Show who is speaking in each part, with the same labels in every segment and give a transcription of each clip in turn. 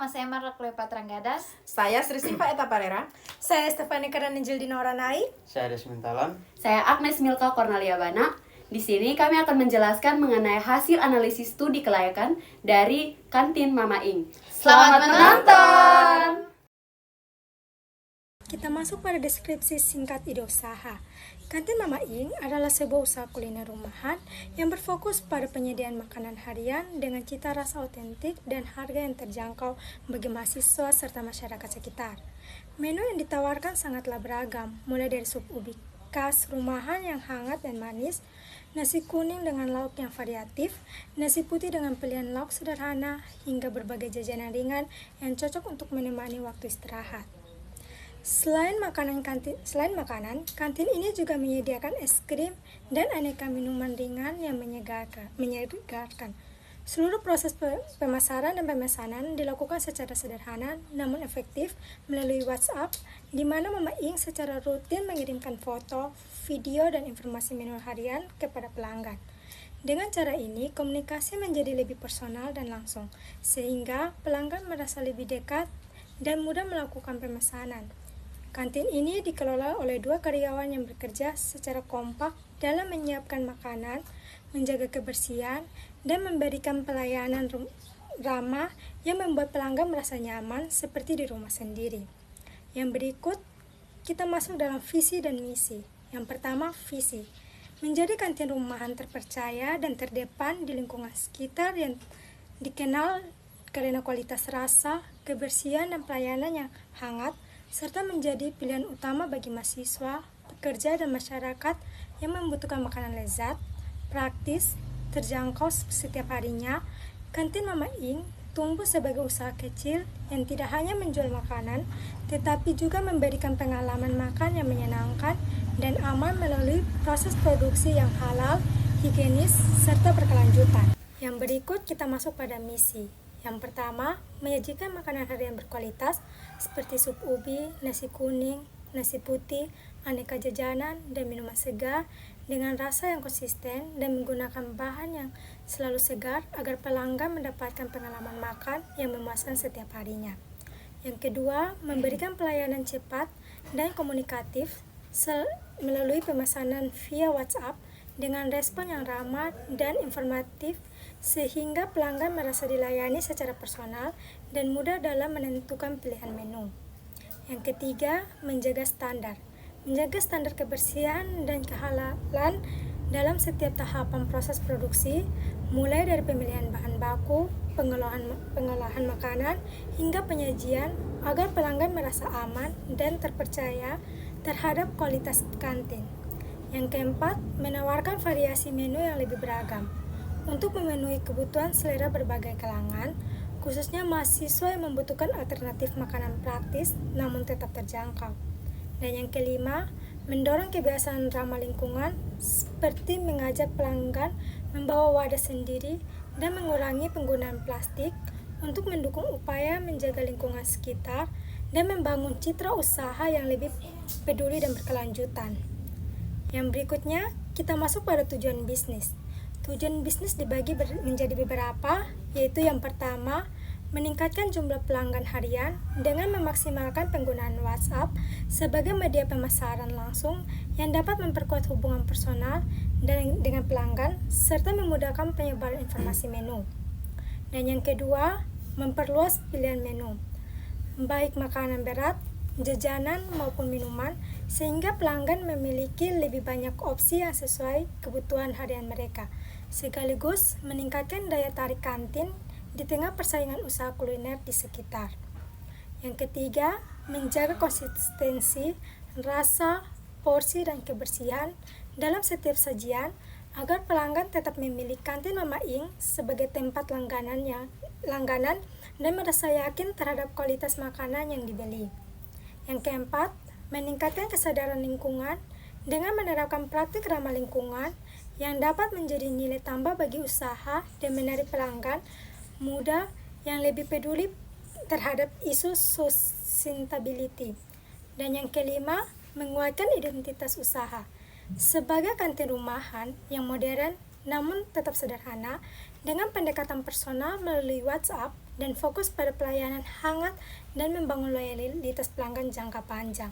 Speaker 1: saya Marla Cleopatra Gadas.
Speaker 2: Saya Sri Siva Eta Parera.
Speaker 3: Saya Stefani Karanijil Dinoranai.
Speaker 4: Saya Desmond Talam.
Speaker 5: Saya Agnes Milka Cornelia Bana. Di sini kami akan menjelaskan mengenai hasil analisis studi kelayakan dari kantin Mama Ing.
Speaker 1: Selamat menonton!
Speaker 3: Kita masuk pada deskripsi singkat ide usaha. Kantin Mama Ing adalah sebuah usaha kuliner rumahan yang berfokus pada penyediaan makanan harian dengan cita rasa otentik dan harga yang terjangkau bagi mahasiswa serta masyarakat sekitar. Menu yang ditawarkan sangatlah beragam, mulai dari sup ubi khas rumahan yang hangat dan manis, nasi kuning dengan lauk yang variatif, nasi putih dengan pilihan lauk sederhana, hingga berbagai jajanan ringan yang cocok untuk menemani waktu istirahat. Selain makanan, kantin ini juga menyediakan es krim dan aneka minuman ringan yang menyegarkan. Seluruh proses pemasaran dan pemesanan dilakukan secara sederhana namun efektif melalui WhatsApp, di mana Mama Ing secara rutin mengirimkan foto, video, dan informasi menu harian kepada pelanggan. Dengan cara ini, komunikasi menjadi lebih personal dan langsung, sehingga pelanggan merasa lebih dekat dan mudah melakukan pemesanan. Kantin ini dikelola oleh 2 karyawan yang bekerja secara kompak dalam menyiapkan makanan, menjaga kebersihan, dan memberikan pelayanan ramah yang membuat pelanggan merasa nyaman seperti di rumah sendiri. Yang berikut, kita masuk dalam visi dan misi. Yang pertama, visi. Menjadi kantin rumahan terpercaya dan terdepan di lingkungan sekitar yang dikenal karena kualitas rasa, kebersihan, dan pelayanan yang hangat, serta menjadi pilihan utama bagi mahasiswa, pekerja, dan masyarakat yang membutuhkan makanan lezat, praktis, terjangkau setiap harinya. Kantin Mama Ing tumbuh sebagai usaha kecil yang tidak hanya menjual makanan, tetapi juga memberikan pengalaman makan yang menyenangkan dan aman melalui proses produksi yang halal, higienis, serta berkelanjutan. Yang berikut kita masuk pada misi. Yang pertama, menyajikan makanan harian berkualitas seperti sup ubi, nasi kuning, nasi putih, aneka jajanan, dan minuman segar dengan rasa yang konsisten dan menggunakan bahan yang selalu segar agar pelanggan mendapatkan pengalaman makan yang memuaskan setiap harinya. Yang kedua, memberikan pelayanan cepat dan komunikatif melalui pemesanan via WhatsApp dengan respon yang ramah dan informatif sehingga pelanggan merasa dilayani secara personal dan mudah dalam menentukan pilihan menu. Yang ketiga, menjaga standar. Menjaga standar kebersihan dan kehalalan dalam setiap tahapan proses produksi, mulai dari pemilihan bahan baku, pengolahan makanan, hingga penyajian agar pelanggan merasa aman dan terpercaya terhadap kualitas kantin. Yang keempat, menawarkan variasi menu yang lebih beragam untuk memenuhi kebutuhan selera berbagai kalangan, khususnya mahasiswa yang membutuhkan alternatif makanan praktis namun tetap terjangkau. Dan yang kelima, mendorong kebiasaan ramah lingkungan seperti mengajak pelanggan membawa wadah sendiri dan mengurangi penggunaan plastik untuk mendukung upaya menjaga lingkungan sekitar dan membangun citra usaha yang lebih peduli dan berkelanjutan. Yang berikutnya, kita masuk pada tujuan bisnis. Tujuan bisnis dibagi menjadi beberapa, yaitu yang pertama, meningkatkan jumlah pelanggan harian dengan memaksimalkan penggunaan WhatsApp sebagai media pemasaran langsung yang dapat memperkuat hubungan personal dengan pelanggan serta memudahkan penyebaran informasi menu. Dan yang kedua, memperluas pilihan menu, baik makanan berat, jajanan maupun minuman, sehingga pelanggan memiliki lebih banyak opsi yang sesuai kebutuhan harian mereka, sekaligus meningkatkan daya tarik kantin di tengah persaingan usaha kuliner di sekitar. Yang ketiga, menjaga konsistensi, rasa, porsi, dan kebersihan dalam setiap sajian agar pelanggan tetap memilih kantin Mama Ing sebagai tempat langganan dan merasa yakin terhadap kualitas makanan yang dibeli. Yang keempat, meningkatkan kesadaran lingkungan dengan menerapkan praktik ramah lingkungan yang dapat menjadi nilai tambah bagi usaha dan menarik pelanggan muda yang lebih peduli terhadap isu sustainability. Dan yang kelima, menguatkan identitas usaha. Sebagai kantin rumahan yang modern namun tetap sederhana, dengan pendekatan personal melalui WhatsApp, dan fokus pada pelayanan hangat dan membangun loyalitas pelanggan jangka panjang.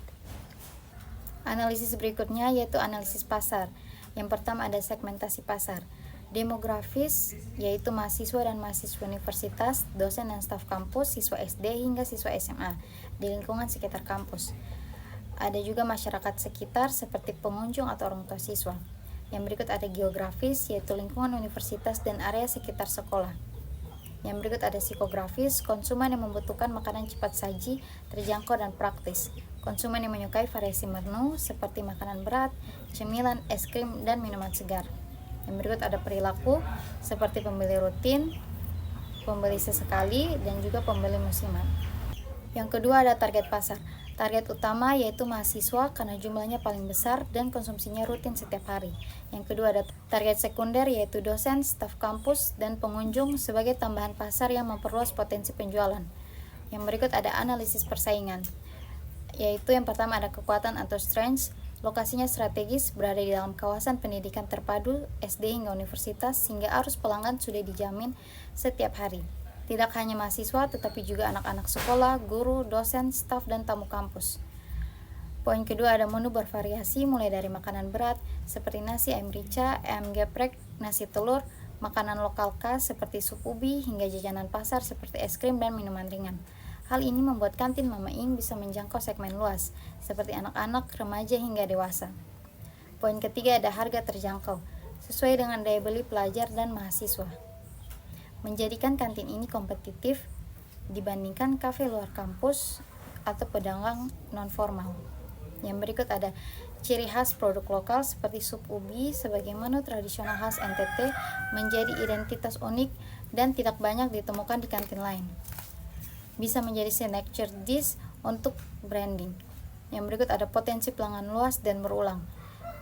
Speaker 1: Analisis berikutnya yaitu analisis pasar. Yang pertama ada segmentasi pasar. Demografis yaitu mahasiswa dan mahasiswa universitas, dosen dan staf kampus, siswa SD hingga siswa SMA di lingkungan sekitar kampus. Ada juga masyarakat sekitar seperti pengunjung atau orang tua siswa. Yang berikut ada geografis yaitu lingkungan universitas dan area sekitar sekolah. Yang berikut ada psikografis, konsumen yang membutuhkan makanan cepat saji, terjangkau dan praktis. Konsumen yang menyukai variasi menu seperti makanan berat, cemilan, es krim, dan minuman segar. Yang berikut ada perilaku seperti pembeli rutin, pembeli sesekali, dan juga pembeli musiman. Yang kedua ada target pasar. Target utama yaitu mahasiswa karena jumlahnya paling besar dan konsumsinya rutin setiap hari. Yang kedua ada target sekunder yaitu dosen, staf kampus, dan pengunjung sebagai tambahan pasar yang memperluas potensi penjualan. Yang berikut ada analisis persaingan, yaitu yang pertama ada kekuatan atau strengths. Lokasinya strategis, berada di dalam kawasan pendidikan terpadu SD hingga universitas sehingga arus pelanggan sudah dijamin setiap hari. Tidak hanya mahasiswa tetapi juga anak-anak sekolah, guru, dosen, staf, dan tamu kampus. Poin kedua ada menu bervariasi mulai dari makanan berat seperti nasi ayam rica, ayam geprek, nasi telur, makanan lokal khas seperti sup ubi hingga jajanan pasar seperti es krim dan minuman ringan. Hal ini membuat kantin Mama Ing bisa menjangkau segmen luas, seperti anak-anak, remaja, hingga dewasa. Poin ketiga ada harga terjangkau, sesuai dengan daya beli pelajar dan mahasiswa. Menjadikan kantin ini kompetitif dibandingkan kafe luar kampus atau pedagang non-formal. Yang berikut ada ciri khas produk lokal seperti sup ubi sebagai menu tradisional khas NTT menjadi identitas unik dan tidak banyak ditemukan di kantin lain. Bisa menjadi signature dish untuk branding. Yang berikut ada potensi pelanggan luas dan berulang,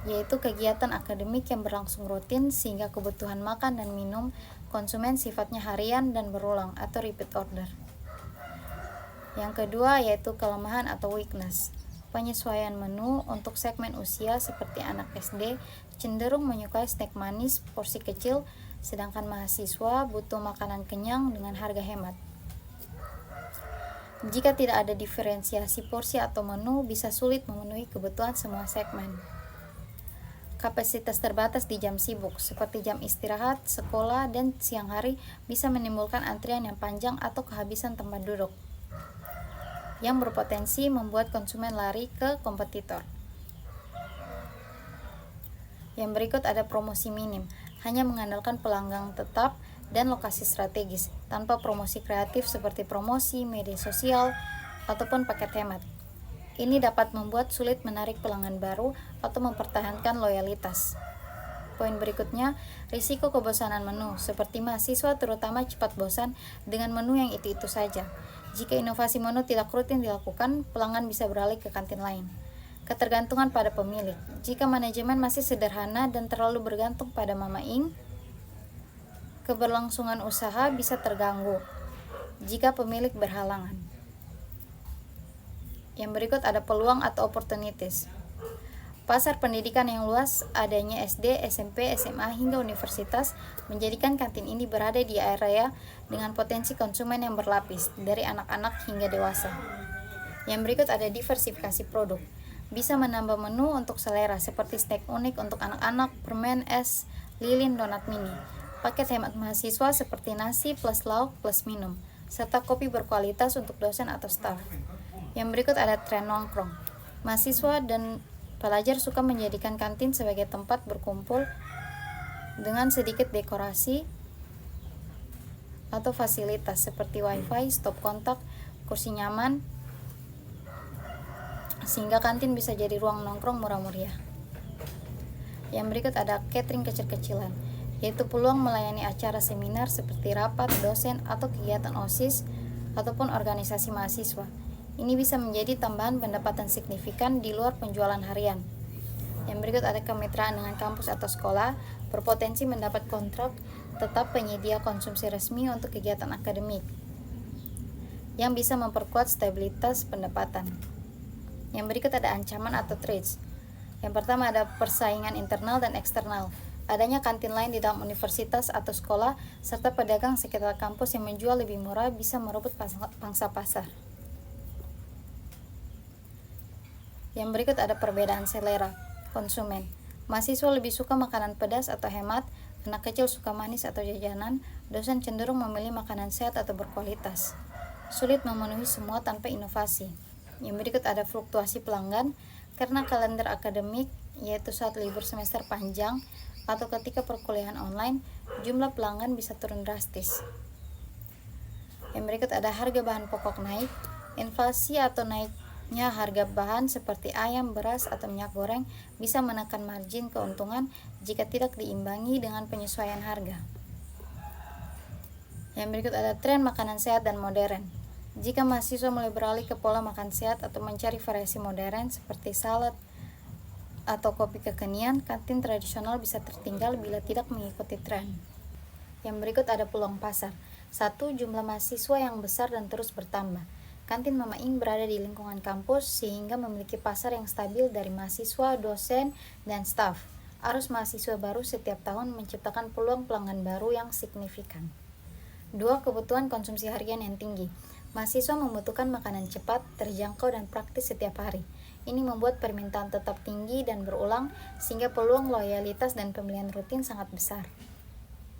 Speaker 1: yaitu kegiatan akademik yang berlangsung rutin sehingga kebutuhan makan dan minum konsumen sifatnya harian dan berulang atau repeat order. Yang kedua yaitu kelemahan atau weakness. Penyesuaian menu untuk segmen usia seperti anak SD cenderung menyukai snack manis porsi kecil, sedangkan mahasiswa butuh makanan kenyang dengan harga hemat. Jika tidak ada diferensiasi porsi atau menu, bisa sulit memenuhi kebutuhan semua segmen. Kapasitas terbatas di jam sibuk, seperti jam istirahat, sekolah, dan siang hari, bisa menimbulkan antrian yang panjang atau kehabisan tempat duduk, yang berpotensi membuat konsumen lari ke kompetitor. Yang berikut ada promosi minim, hanya mengandalkan pelanggan tetap dan lokasi strategis, tanpa promosi kreatif seperti promosi, media sosial, ataupun paket hemat. Ini dapat membuat sulit menarik pelanggan baru atau mempertahankan loyalitas. Poin berikutnya, risiko kebosanan menu, seperti mahasiswa terutama cepat bosan dengan menu yang itu-itu saja. Jika inovasi menu tidak rutin dilakukan, pelanggan bisa beralih ke kantin lain. Ketergantungan pada pemilik. Jika manajemen masih sederhana dan terlalu bergantung pada Mama Ing, keberlangsungan usaha bisa terganggu jika pemilik berhalangan. Yang berikut ada peluang atau opportunities. Pasar pendidikan yang luas, adanya SD, SMP, SMA, hingga universitas menjadikan kantin ini berada di area dengan potensi konsumen yang berlapis, dari anak-anak hingga dewasa. Yang berikut ada diversifikasi produk. Bisa menambah menu untuk selera seperti snack unik untuk anak-anak, permen, es, lilin, donat mini. Paket hemat mahasiswa seperti nasi plus lauk plus minum, serta kopi berkualitas untuk dosen atau staf. Yang berikut ada tren nongkrong. Mahasiswa dan pelajar suka menjadikan kantin sebagai tempat berkumpul dengan sedikit dekorasi atau fasilitas seperti wifi, stop kontak, kursi nyaman, sehingga kantin bisa jadi ruang nongkrong murah meriah. Yang berikut ada catering kecil-kecilan, yaitu peluang melayani acara seminar seperti rapat, dosen, atau kegiatan OSIS ataupun organisasi mahasiswa. Ini bisa menjadi tambahan pendapatan signifikan di luar penjualan harian. Yang berikut ada kemitraan dengan kampus atau sekolah, berpotensi mendapat kontrak tetap penyedia konsumsi resmi untuk kegiatan akademik, yang bisa memperkuat stabilitas pendapatan. Yang berikut ada ancaman atau threats. Yang pertama ada persaingan internal dan eksternal. Adanya kantin lain di dalam universitas atau sekolah, serta pedagang sekitar kampus yang menjual lebih murah bisa merebut pangsa pasar. Yang berikut ada perbedaan selera konsumen. Mahasiswa lebih suka makanan pedas atau hemat, anak kecil suka manis atau jajanan, dosen cenderung memilih makanan sehat atau berkualitas. Sulit memenuhi semua tanpa inovasi. Yang berikut ada fluktuasi pelanggan, karena kalender akademik, yaitu saat libur semester panjang, atau ketika perkuliahan online, jumlah pelanggan bisa turun drastis. Yang berikut ada harga bahan pokok naik, inflasi atau naiknya harga bahan seperti ayam, beras, atau minyak goreng bisa menekan margin keuntungan jika tidak diimbangi dengan penyesuaian harga. Yang berikut ada tren makanan sehat dan modern. Jika mahasiswa mulai beralih ke pola makan sehat atau mencari variasi modern seperti salad atau kopi kekinian, kantin tradisional bisa tertinggal bila tidak mengikuti tren. Yang berikut ada peluang pasar. 1. Jumlah mahasiswa yang besar dan terus bertambah. Kantin Mama Ing berada di lingkungan kampus sehingga memiliki pasar yang stabil dari mahasiswa, dosen, dan staf. Arus mahasiswa baru setiap tahun menciptakan peluang pelanggan baru yang signifikan. 2. Kebutuhan konsumsi harian yang tinggi. Mahasiswa membutuhkan makanan cepat, terjangkau, dan praktis setiap hari. Ini membuat permintaan tetap tinggi dan berulang, sehingga peluang loyalitas dan pembelian rutin sangat besar.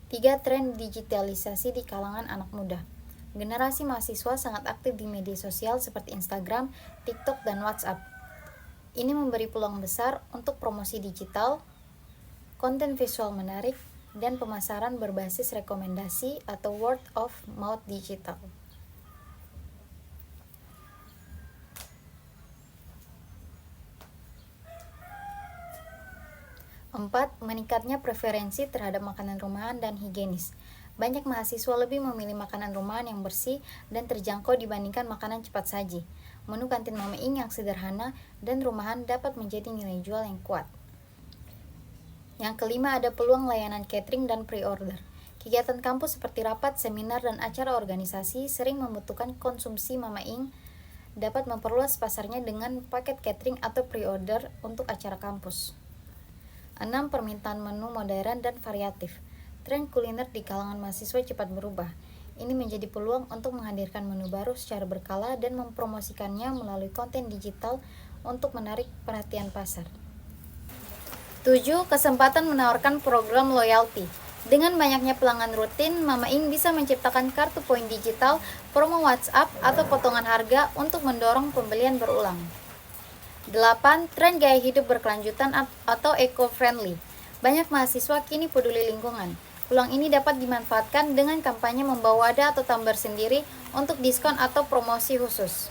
Speaker 1: 3. Tren digitalisasi di kalangan anak muda. Generasi mahasiswa sangat aktif di media sosial seperti Instagram, TikTok, dan WhatsApp. Ini memberi peluang besar untuk promosi digital, konten visual menarik, dan pemasaran berbasis rekomendasi atau word of mouth digital. 4. Meningkatnya preferensi terhadap makanan rumahan dan higienis. Banyak mahasiswa lebih memilih makanan rumahan yang bersih dan terjangkau dibandingkan makanan cepat saji. Menu kantin Mama Ing yang sederhana dan rumahan dapat menjadi nilai jual yang kuat. Yang kelima ada peluang layanan catering dan pre-order. Kegiatan kampus seperti rapat, seminar, dan acara organisasi sering membutuhkan konsumsi Mama Ing dapat memperluas pasarnya dengan paket catering atau pre-order untuk acara kampus. 6. Permintaan menu modern dan variatif. Tren kuliner di kalangan mahasiswa cepat berubah. Ini menjadi peluang untuk menghadirkan menu baru secara berkala dan mempromosikannya melalui konten digital untuk menarik perhatian pasar. 7. Kesempatan menawarkan program loyalty. Dengan banyaknya pelanggan rutin, Mama Ing bisa menciptakan kartu poin digital, promo WhatsApp, atau potongan harga untuk mendorong pembelian berulang. 8. Tren gaya hidup berkelanjutan atau eco-friendly. Banyak mahasiswa kini peduli lingkungan. Peluang ini dapat dimanfaatkan dengan kampanye membawa wadah atau tumbler sendiri untuk diskon atau promosi khusus.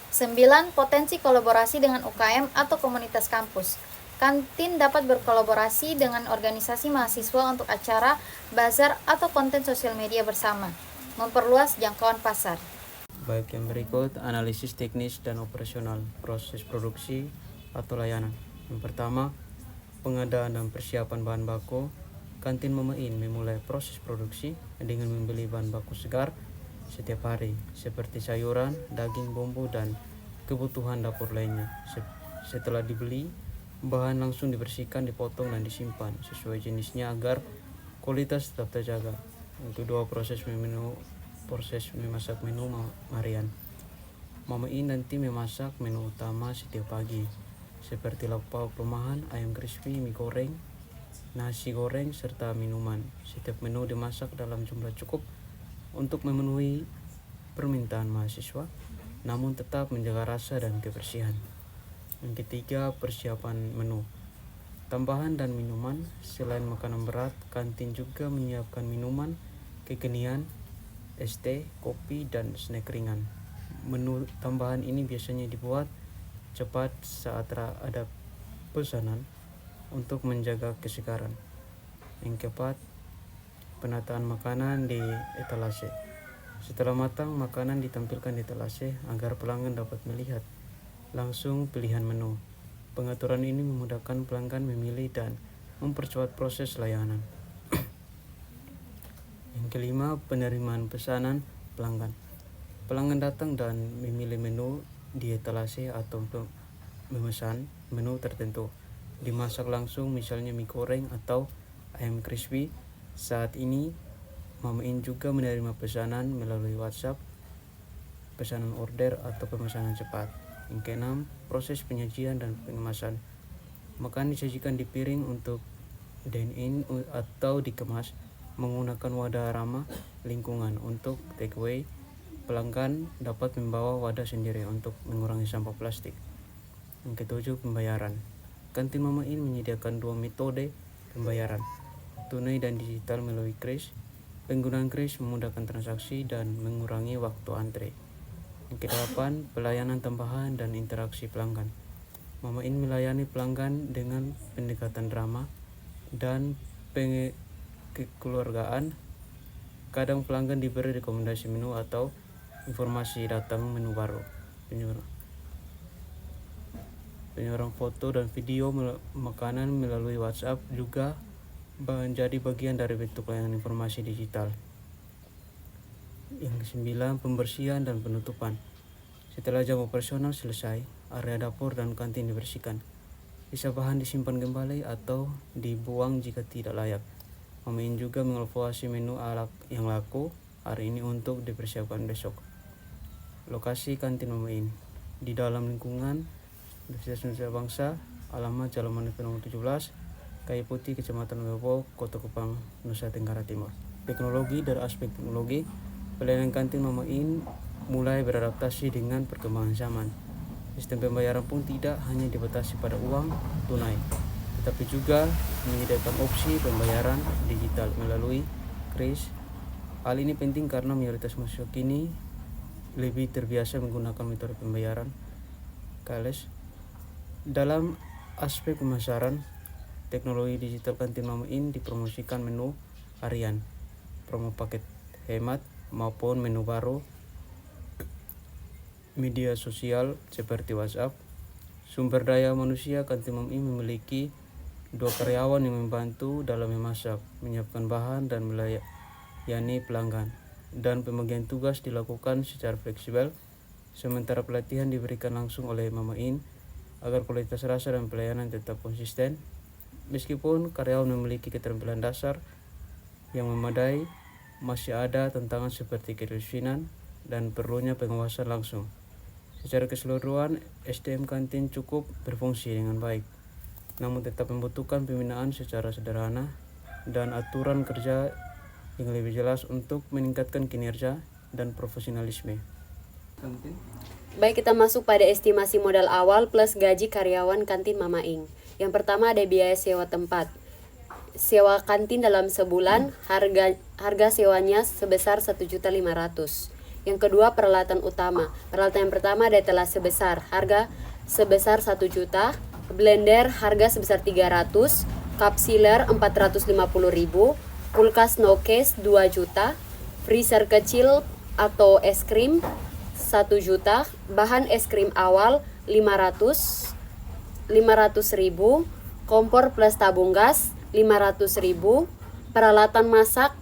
Speaker 1: 9. Potensi kolaborasi dengan UKM atau komunitas kampus. Kantin dapat berkolaborasi dengan organisasi mahasiswa untuk acara, bazar, atau konten sosial media bersama, memperluas jangkauan pasar.
Speaker 4: Baik, yang berikut analisis teknis dan operasional proses produksi atau layanan. Yang pertama, pengadaan dan persiapan bahan baku. Kantin Mama Ing memulai proses produksi dengan membeli bahan baku segar setiap hari seperti sayuran, daging, bumbu, dan kebutuhan dapur lainnya. Setelah dibeli, bahan langsung dibersihkan, dipotong, dan disimpan sesuai jenisnya agar kualitas tetap terjaga. Yang kedua, proses memasak menu harian. Mama Ing nanti memasak menu utama setiap pagi seperti lauk pauk rumahan, ayam crispy, mie goreng, nasi goreng, serta minuman. Setiap menu dimasak dalam jumlah cukup untuk memenuhi permintaan mahasiswa, namun tetap menjaga rasa dan kebersihan. Yang ketiga, persiapan menu. Tambahan dan minuman. Selain makanan berat, kantin juga menyiapkan minuman kekinian, es teh, kopi, dan snack ringan. Menu tambahan ini biasanya dibuat cepat saat ada pesanan untuk menjaga kesegaran. Yang keempat, penataan makanan di etalase. Setelah matang, makanan ditampilkan di etalase agar pelanggan dapat melihat langsung pilihan menu. Pengaturan ini memudahkan pelanggan memilih dan mempercepat proses layanan. Yang kelima, penerimaan pesanan pelanggan. Pelanggan datang dan memilih menu di etalase atau memesan menu tertentu. dimasak langsung, misalnya mie goreng atau ayam crispy. Saat ini Mama In juga menerima pesanan melalui WhatsApp, pesanan order atau pemesanan cepat. Yang keenam, proses penyajian dan pengemasan. Makanan disajikan di piring untuk dine-in atau dikemas menggunakan wadah ramah lingkungan. Untuk takeaway, pelanggan dapat membawa wadah sendiri untuk mengurangi sampah plastik. Yang ketujuh, pembayaran. Kantin Mama In menyediakan 2 metode pembayaran, tunai dan digital melalui kris. Penggunaan kris memudahkan transaksi dan mengurangi waktu antre. Yang kedelapan, pelayanan tambahan dan interaksi pelanggan. Mama In melayani pelanggan dengan pendekatan ramah dan kekeluargaan. Kadang pelanggan diberi rekomendasi menu atau informasi datang menu baru. Penyebaran foto dan video makanan melalui WhatsApp juga menjadi bagian dari bentuk layanan informasi digital. Yang kesembilan, pembersihan dan penutupan. Setelah jam operasional selesai, area dapur dan kantin dibersihkan. Sisa bahan disimpan kembali atau dibuang jika tidak layak. Mama In juga mengevaluasi menu yang laku hari ini untuk dipersiapkan besok. Lokasi kantin Mama In di dalam lingkungan Universitas Indonesia Bangsa, alamat Jalan Manifest nomor 17, Kayu Putih, Kecamatan Webo, Kota Kupang, Nusa Tenggara Timur. Teknologi. Dari aspek teknologi, pelayanan kantin Mama In mulai beradaptasi dengan perkembangan zaman. Sistem pembayaran pun tidak hanya dibatasi pada uang tunai, tetapi juga menyediakan opsi pembayaran digital melalui kris. Hal ini penting karena mayoritas masyarakat kini lebih terbiasa menggunakan metode pembayaran cashless. Dalam aspek pemasaran, teknologi digital kantin Mama In dipromosikan menu harian, promo paket hemat maupun menu baru, media sosial seperti WhatsApp. Sumber daya manusia kantin Mama In memiliki 2 karyawan yang membantu dalam memasak, menyiapkan bahan dan melayani pelanggan, dan pembagian tugas dilakukan secara fleksibel. Sementara pelatihan diberikan langsung oleh Mama In agar kualitas rasa dan pelayanan tetap konsisten. Meskipun karyawan memiliki keterampilan dasar yang memadai, masih ada tantangan seperti kedisiplinan dan perlunya pengawasan langsung. Secara keseluruhan, SDM kantin cukup berfungsi dengan baik, namun tetap membutuhkan pembinaan secara sederhana dan aturan kerja yang lebih jelas untuk meningkatkan kinerja dan profesionalisme.
Speaker 5: Baik, kita masuk pada estimasi modal awal plus gaji karyawan kantin Mama In. Yang pertama ada biaya sewa tempat. Sewa kantin dalam sebulan, harga sewanya sebesar 1.500.000. Yang kedua, peralatan utama. Peralatan yang pertama ada telas sebesar, harga sebesar 1 juta, blender harga sebesar 300, cup sealer 450.000, kulkas no case 2 juta, freezer kecil atau es krim 1 juta, bahan es krim awal 500.000, kompor plus tabung gas 500.000, peralatan masak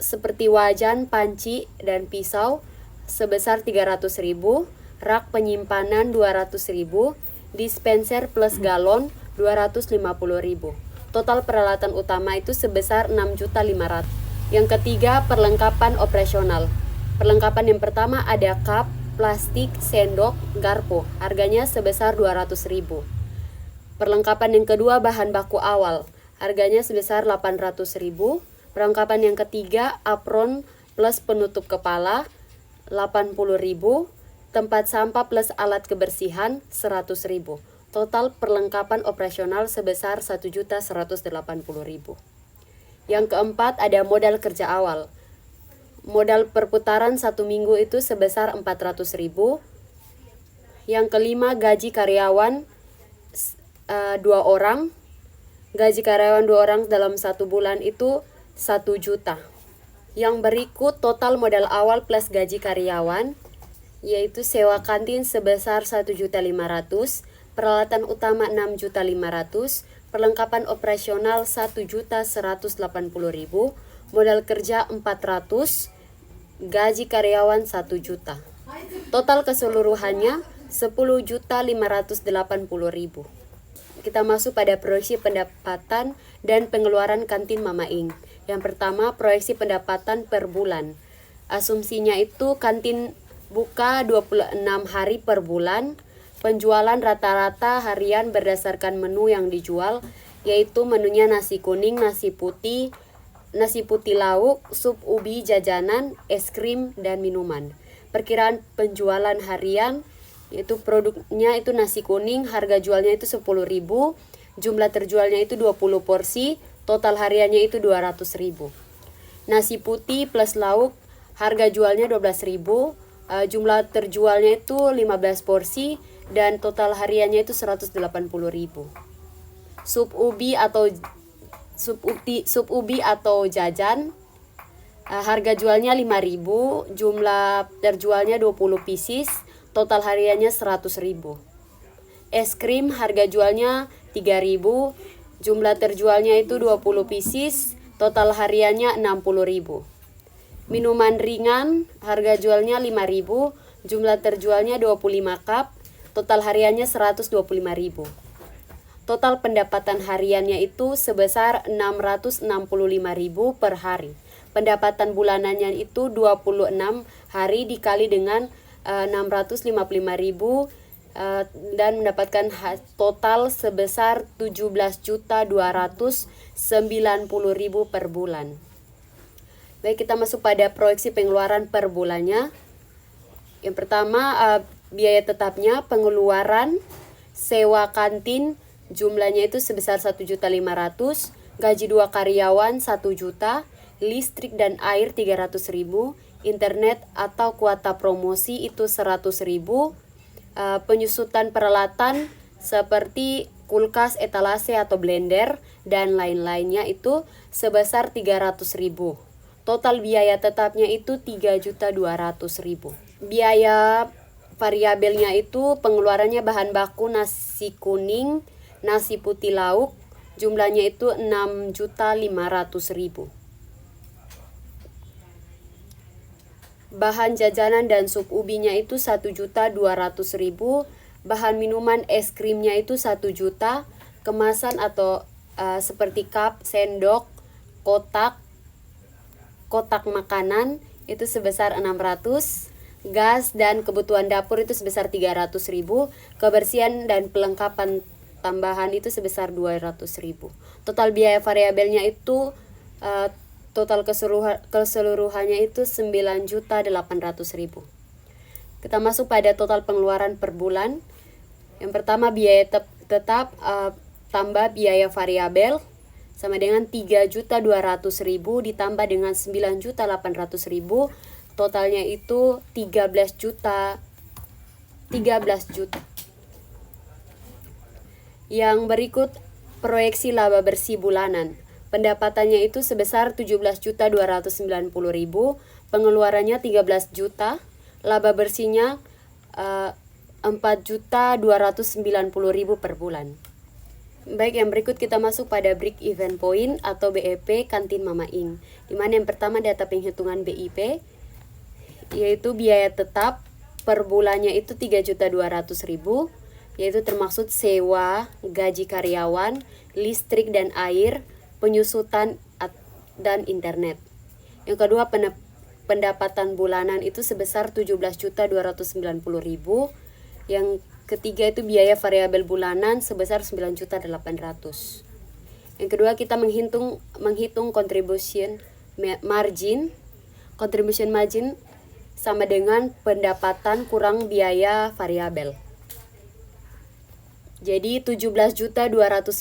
Speaker 5: seperti wajan, panci, dan pisau sebesar 300.000, rak penyimpanan 200.000, dispenser plus galon 250.000. Total peralatan utama itu sebesar 6.500.000. Yang ketiga, perlengkapan operasional. Perlengkapan yang pertama ada cup, plastik, sendok, garpu. Harganya sebesar 200.000. Perlengkapan yang kedua, bahan baku awal. Harganya sebesar 800.000. Perlengkapan yang ketiga, apron plus penutup kepala 80.000. Tempat sampah plus alat kebersihan 100.000. Total perlengkapan operasional sebesar 1.180.000. Yang keempat ada modal kerja awal. Modal perputaran 1 minggu itu sebesar 400.000. Yang kelima, gaji karyawan 2 orang. Gaji karyawan 2 orang dalam 1 bulan itu 1 juta. Yang berikut total modal awal plus gaji karyawan, yaitu sewa kantin sebesar 1.500.000, peralatan utama 6.500.000, perlengkapan operasional 1.180.000, modal kerja 400, gaji karyawan 1 juta. Total keseluruhannya 10.580.000. kita masuk pada proyeksi pendapatan dan pengeluaran kantin Mama Ing. Yang pertama, proyeksi pendapatan per bulan. Asumsinya itu kantin buka 26 hari per bulan. Penjualan rata-rata harian berdasarkan menu yang dijual, yaitu menunya nasi kuning, nasi putih lauk, sup ubi jajanan, es krim, dan minuman. Perkiraan penjualan harian, yaitu produknya itu nasi kuning, harga jualnya itu 10.000, jumlah terjualnya itu 20 porsi, total hariannya itu 200.000. Nasi putih plus lauk, harga jualnya 12.000, jumlah terjualnya itu 15 porsi, dan total hariannya itu 180.000. Sup ubi atau jajan, harga jualnya 5.000, jumlah terjualnya 20 pieces, total hariannya 100.000. Es krim harga jualnya 3.000, jumlah terjualnya itu 20 pieces, total hariannya 60.000. Minuman ringan harga jualnya 5.000, jumlah terjualnya 25 cup, total hariannya 125.000. Total pendapatan hariannya itu sebesar 665.000 per hari. Pendapatan bulanannya itu 26 hari dikali dengan 655.000 dan mendapatkan total sebesar 17.290.000 per bulan. Baik, kita masuk pada proyeksi pengeluaran per bulannya. Yang pertama, biaya tetapnya pengeluaran sewa kantin jumlahnya itu sebesar 1.500.000, gaji 2 karyawan 1 juta, listrik dan air 300.000, internet atau kuota promosi itu 100.000, penyusutan peralatan seperti kulkas, etalase atau blender dan lain-lainnya itu sebesar 300.000. Total biaya tetapnya itu 3.200.000. Biaya variabelnya itu pengeluarannya bahan baku nasi kuning, nasi putih lauk, jumlahnya itu 6.500.000. Bahan jajanan dan sup ubinya itu 1.200.000, bahan minuman es krimnya itu 1 juta, kemasan atau seperti cup, sendok, kotak makanan itu sebesar 600, gas dan kebutuhan dapur itu sebesar 300.000, kebersihan dan pelengkapan tambahan itu sebesar 200.000. Total biaya variabelnya itu total keseluruhannya itu 9.800.000. Kita masuk pada total pengeluaran per bulan. Yang pertama, biaya tetap tambah biaya variabel sama dengan 3.200.000 ditambah dengan 9.800.000, totalnya itu 13 juta. Yang berikut proyeksi laba bersih bulanan. Pendapatannya itu sebesar 17.290.000, pengeluarannya 13 juta, laba bersihnya 4.290.000 per bulan. Baik, yang berikut kita masuk pada break even point atau BEP kantin Mama Ing. Di mana yang pertama data penghitungan BIP yaitu biaya tetap per bulannya itu 3.200.000, yaitu termaksud sewa, gaji karyawan, listrik dan air, penyusutan dan internet. Yang kedua, pendapatan bulanan itu sebesar 17.290.000. Yang ketiga itu biaya variabel bulanan sebesar 9.800.000. Yang kedua, kita menghitung contribution margin. Contribution margin sama dengan pendapatan kurang biaya variabel. Jadi 17.290.000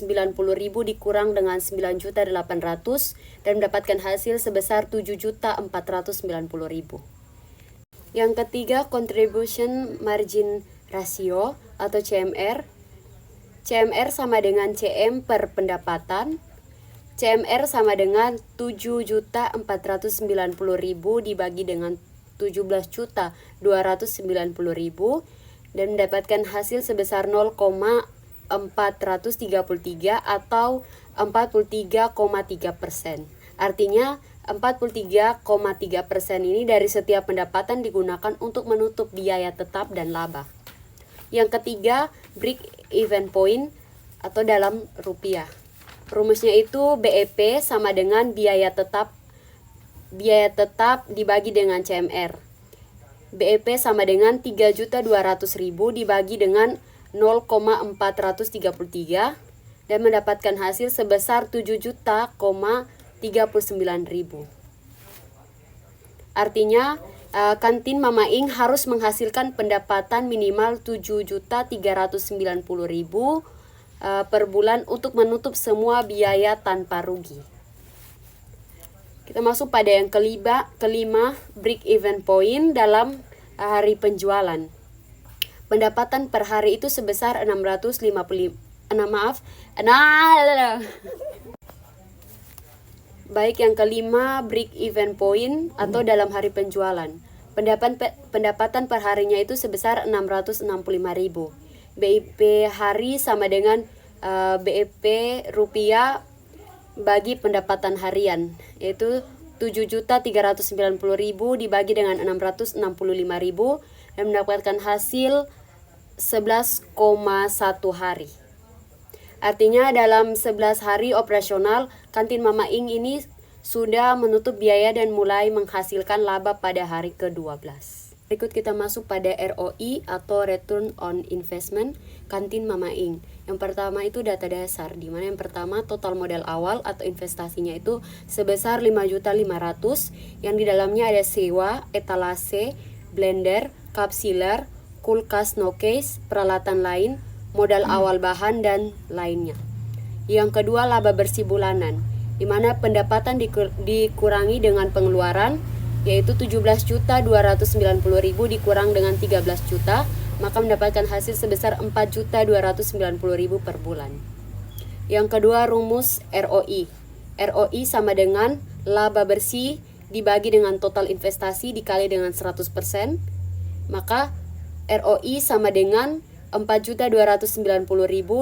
Speaker 5: dikurang dengan 9.800.000 dan mendapatkan hasil sebesar 7.490.000. Yang ketiga, contribution margin ratio atau CMR. CMR sama dengan CM per pendapatan. CMR sama dengan 7.490.000 dibagi dengan 17.290.000 dan mendapatkan hasil sebesar 0,433 atau 43,3%. Artinya 43,3% ini dari setiap pendapatan digunakan untuk menutup biaya tetap dan laba. Yang ketiga, break even point atau dalam rupiah. Rumusnya itu BEP sama dengan biaya tetap dibagi dengan CMR. BEP sama dengan 3.200.000 dibagi dengan 0,433 dan mendapatkan hasil sebesar 7.039.000. Artinya kantin Mama Ing harus menghasilkan pendapatan minimal 7.390.000 per bulan untuk menutup semua biaya tanpa rugi. Kita masuk pada yang kelima break even point dalam hari penjualan. Pendapatan per hari itu sebesar 655. Baik, yang kelima break even point atau dalam hari penjualan. Pendapatan per harinya itu sebesar 665.000. BIP hari sama dengan BIP rupiah bagi pendapatan harian, yaitu 7.390.000 dibagi dengan 665.000 dan mendapatkan hasil 11,1 hari. Artinya dalam 11 hari operasional, kantin Mama Ing ini sudah menutup biaya dan mulai menghasilkan laba pada hari ke-12. Berikut kita masuk pada ROI atau Return on Investment kantin Mama Ing. Yang pertama itu data dasar, di mana yang pertama total modal awal atau investasinya itu sebesar 5.500.000 yang di dalamnya ada sewa, etalase, blender, cup sealer, kulkas no case, peralatan lain, modal awal bahan dan lainnya. Yang kedua laba bersih bulanan, di mana pendapatan dikurangi dengan pengeluaran, yaitu 17.290.000 dikurang dengan 13 juta, maka mendapatkan hasil sebesar 4.290.000 per bulan. Yang kedua rumus ROI. ROI sama dengan laba bersih dibagi dengan total investasi dikali dengan 100%, maka ROI sama dengan 4.290.000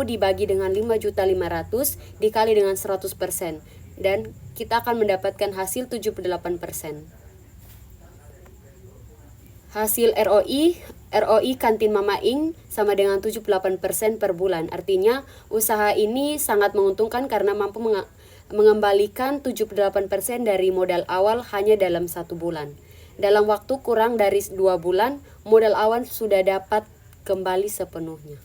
Speaker 5: dibagi dengan 5.500.000 dikali dengan 100%, dan kita akan mendapatkan hasil 78%. Hasil ROI kantin Mama Ing sama dengan 78% per bulan. Artinya usaha ini sangat menguntungkan karena mampu mengembalikan 78% dari modal awal hanya dalam 1 bulan. Dalam waktu kurang dari 2 bulan, modal awal sudah dapat kembali sepenuhnya.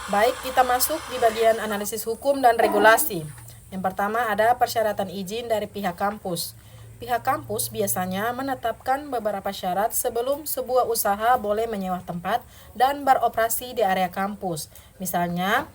Speaker 2: Baik, kita masuk di bagian analisis hukum dan regulasi. Yang pertama ada persyaratan izin dari pihak kampus. Pihak kampus biasanya menetapkan beberapa syarat sebelum sebuah usaha boleh menyewa tempat dan beroperasi di area kampus. Misalnya,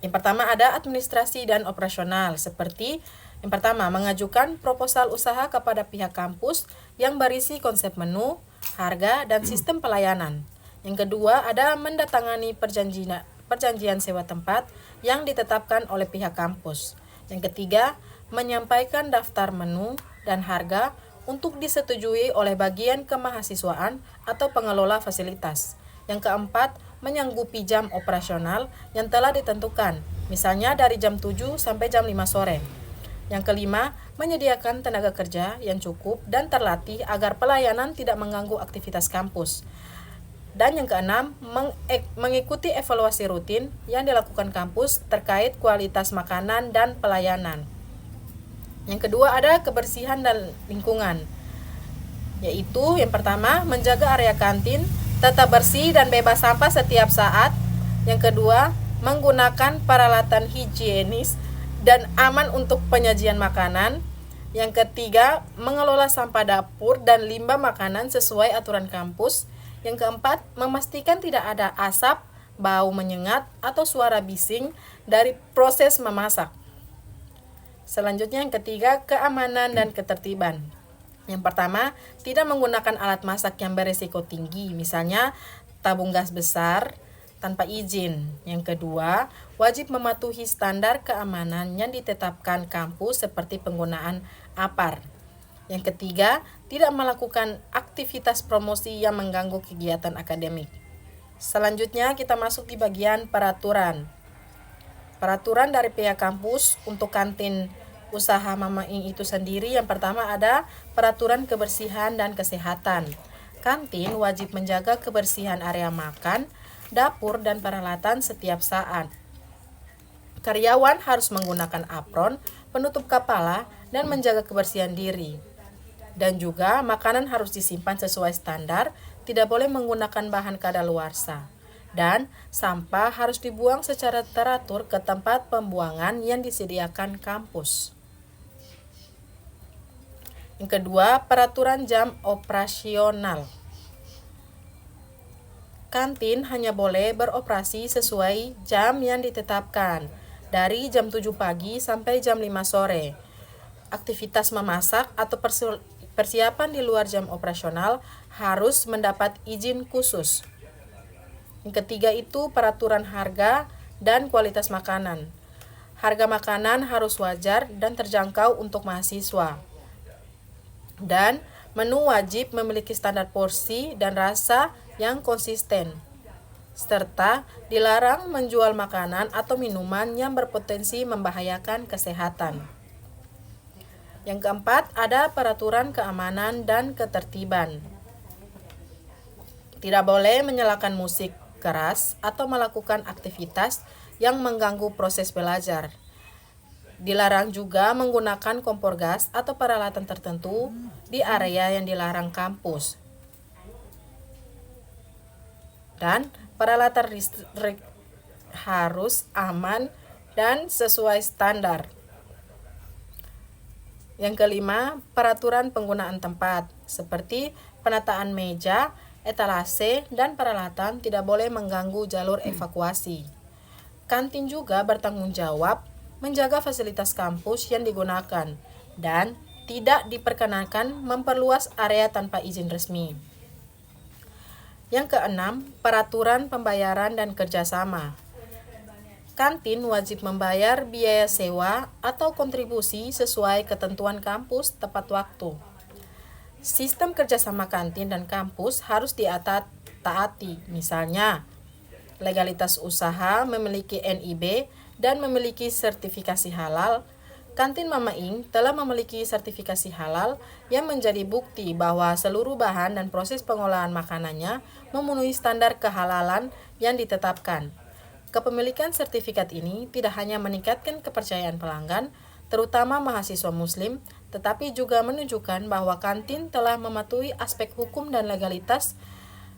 Speaker 2: yang pertama ada administrasi dan operasional, seperti yang pertama mengajukan proposal usaha kepada pihak kampus yang berisi konsep menu, harga, dan sistem pelayanan. Yang kedua ada mendatangani perjanjian sewa tempat yang ditetapkan oleh pihak kampus. Yang ketiga, menyampaikan daftar menu dan harga untuk disetujui oleh bagian kemahasiswaan atau pengelola fasilitas. Yang keempat, menyanggupi jam operasional yang telah ditentukan, misalnya dari jam 7 sampai jam 5 sore. Yang kelima, menyediakan tenaga kerja yang cukup dan terlatih agar pelayanan tidak mengganggu aktivitas kampus. Dan yang keenam, mengikuti evaluasi rutin yang dilakukan kampus terkait kualitas makanan dan pelayanan. Yang kedua ada kebersihan dan lingkungan, yaitu yang pertama menjaga area kantin tetap bersih dan bebas sampah setiap saat. Yang kedua, menggunakan peralatan higienis dan aman untuk penyajian makanan. Yang ketiga, mengelola sampah dapur dan limbah makanan sesuai aturan kampus. Yang keempat, memastikan tidak ada asap, bau menyengat, atau suara bising dari proses memasak. Selanjutnya yang ketiga, keamanan dan ketertiban. Yang pertama, tidak menggunakan alat masak yang beresiko tinggi, misalnya tabung gas besar tanpa izin. Yang kedua, wajib mematuhi standar keamanan yang ditetapkan kampus seperti penggunaan APAR. Yang ketiga, tidak melakukan aktivitas promosi yang mengganggu kegiatan akademik. Selanjutnya kita masuk di bagian peraturan. Peraturan dari pihak kampus untuk kantin usaha Mama Ing itu sendiri. Yang pertama ada peraturan kebersihan dan kesehatan. Kantin wajib menjaga kebersihan area makan, dapur, dan peralatan setiap saat. Karyawan harus menggunakan apron, penutup kepala, dan menjaga kebersihan diri. Dan juga makanan harus disimpan sesuai standar, tidak boleh menggunakan bahan kadaluarsa. Dan sampah harus dibuang secara teratur ke tempat pembuangan yang disediakan kampus. Yang kedua, peraturan jam operasional. Kantin hanya boleh beroperasi sesuai jam yang ditetapkan, dari jam 7 pagi sampai jam 5 sore. Aktivitas memasak atau persiapan di luar jam operasional harus mendapat izin khusus. Yang ketiga itu peraturan harga dan kualitas makanan. Harga makanan harus wajar dan terjangkau untuk mahasiswa. Dan menu wajib memiliki standar porsi dan rasa yang konsisten. Serta dilarang menjual makanan atau minuman yang berpotensi membahayakan kesehatan. Yang keempat, ada peraturan keamanan dan ketertiban. Tidak boleh menyalakan musik keras atau melakukan aktivitas yang mengganggu proses belajar. Dilarang juga menggunakan kompor gas atau peralatan tertentu di area yang dilarang kampus. Dan peralatan listrik harus aman dan sesuai standar. Yang kelima, peraturan penggunaan tempat seperti penataan meja, etalase, dan peralatan tidak boleh mengganggu jalur evakuasi. Kantin juga bertanggung jawab menjaga fasilitas kampus yang digunakan dan tidak diperkenankan memperluas area tanpa izin resmi. Yang keenam, peraturan pembayaran dan kerjasama. Kantin wajib membayar biaya sewa atau kontribusi sesuai ketentuan kampus tepat waktu. Sistem kerjasama kantin dan kampus harus ditaati, misalnya legalitas usaha, memiliki NIB, dan memiliki sertifikasi halal. Kantin Mama Ing telah memiliki sertifikasi halal yang menjadi bukti bahwa seluruh bahan dan proses pengolahan makanannya memenuhi standar kehalalan yang ditetapkan. Kepemilikan sertifikat ini tidak hanya meningkatkan kepercayaan pelanggan, terutama mahasiswa muslim, tetapi juga menunjukkan bahwa kantin telah mematuhi aspek hukum dan legalitas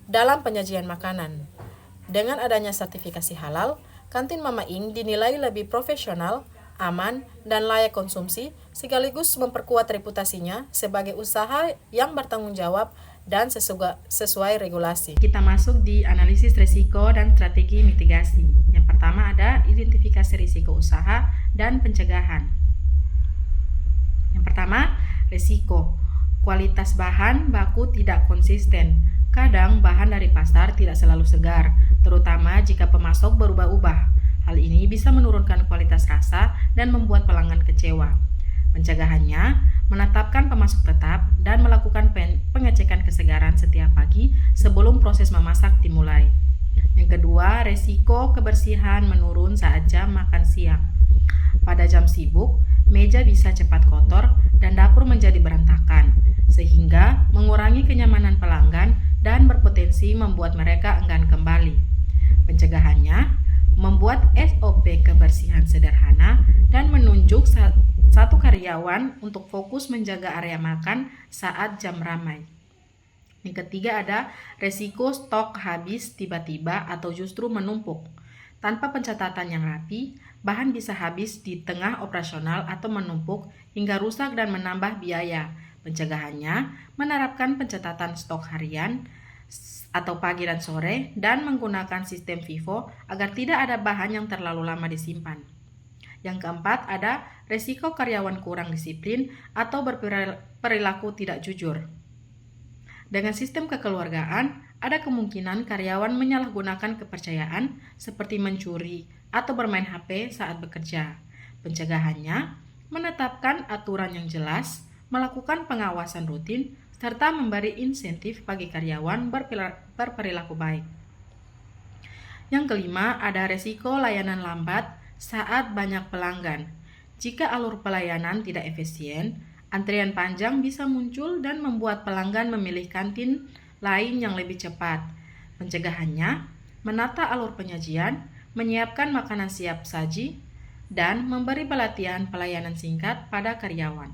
Speaker 2: dalam penyajian makanan. Dengan adanya sertifikasi halal, kantin Mama Ing dinilai lebih profesional, aman, dan layak konsumsi, sekaligus memperkuat reputasinya sebagai usaha yang bertanggung jawab dan sesuai regulasi. Kita masuk di analisis risiko dan strategi mitigasi. Yang pertama ada identifikasi risiko usaha dan pencegahan. Yang pertama, risiko. Kualitas bahan baku tidak konsisten. Kadang bahan dari pasar tidak selalu segar, terutama jika pemasok berubah-ubah. Hal ini bisa menurunkan kualitas rasa dan membuat pelanggan kecewa. Pencegahannya, menetapkan pemasok tetap dan melakukan pengecekan kesegaran setiap pagi sebelum proses memasak dimulai. Yang kedua, resiko kebersihan menurun saat jam makan siang. Pada jam sibuk, meja bisa cepat kotor dan dapur menjadi berantakan, sehingga mengurangi kenyamanan pelanggan dan berpotensi membuat mereka enggan kembali. Pencegahannya, membuat SOP kebersihan sederhana dan menunjuk satu karyawan untuk fokus menjaga area makan saat jam ramai. Yang ketiga ada resiko stok habis tiba-tiba atau justru menumpuk. Tanpa pencatatan yang rapi, bahan bisa habis di tengah operasional atau menumpuk hingga rusak dan menambah biaya. Pencegahannya, menerapkan pencatatan stok harian atau pagi dan sore dan menggunakan sistem FIFO agar tidak ada bahan yang terlalu lama disimpan. Yang keempat ada resiko karyawan kurang disiplin atau berperilaku tidak jujur. Dengan sistem kekeluargaan, ada kemungkinan karyawan menyalahgunakan kepercayaan seperti mencuri atau bermain HP saat bekerja. Pencegahannya, menetapkan aturan yang jelas, melakukan pengawasan rutin, serta memberi insentif bagi karyawan berperilaku baik. Yang kelima, ada resiko layanan lambat saat banyak pelanggan. Jika alur pelayanan tidak efisien, antrian panjang bisa muncul dan membuat pelanggan memilih kantin lain yang lebih cepat. Pencegahannya, menata alur penyajian, menyiapkan makanan siap saji, dan memberi pelatihan pelayanan singkat pada karyawan.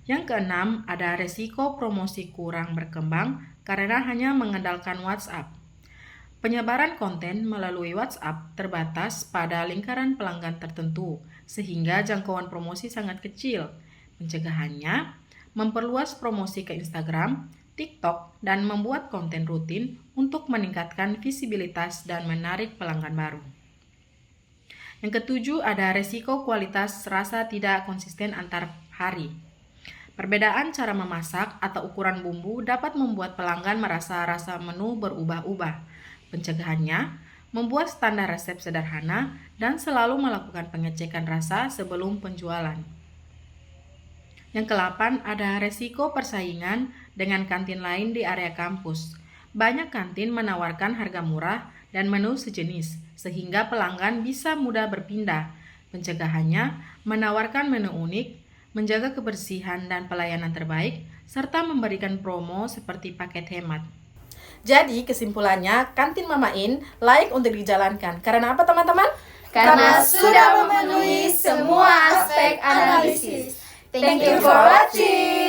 Speaker 2: Yang keenam, ada resiko promosi kurang berkembang karena hanya mengandalkan WhatsApp. Penyebaran konten melalui WhatsApp terbatas pada lingkaran pelanggan tertentu, sehingga jangkauan promosi sangat kecil. Pencegahannya, memperluas promosi ke Instagram, TikTok, dan membuat konten rutin untuk meningkatkan visibilitas dan menarik pelanggan baru. Yang ketujuh, ada resiko kualitas rasa tidak konsisten antar hari. Perbedaan cara memasak atau ukuran bumbu dapat membuat pelanggan merasa rasa menu berubah-ubah. Pencegahannya, membuat standar resep sederhana dan selalu melakukan pengecekan rasa sebelum penjualan. Yang ke-8, ada resiko persaingan dengan kantin lain di area kampus. Banyak kantin menawarkan harga murah dan menu sejenis, sehingga pelanggan bisa mudah berpindah. Pencegahannya, menawarkan menu unik, menjaga kebersihan dan pelayanan terbaik, serta memberikan promo seperti paket hemat. Jadi kesimpulannya, kantin Mama In layak untuk dijalankan. Karena apa teman-teman?
Speaker 1: Karena sudah memenuhi semua aspek analisis. Thank you for watching.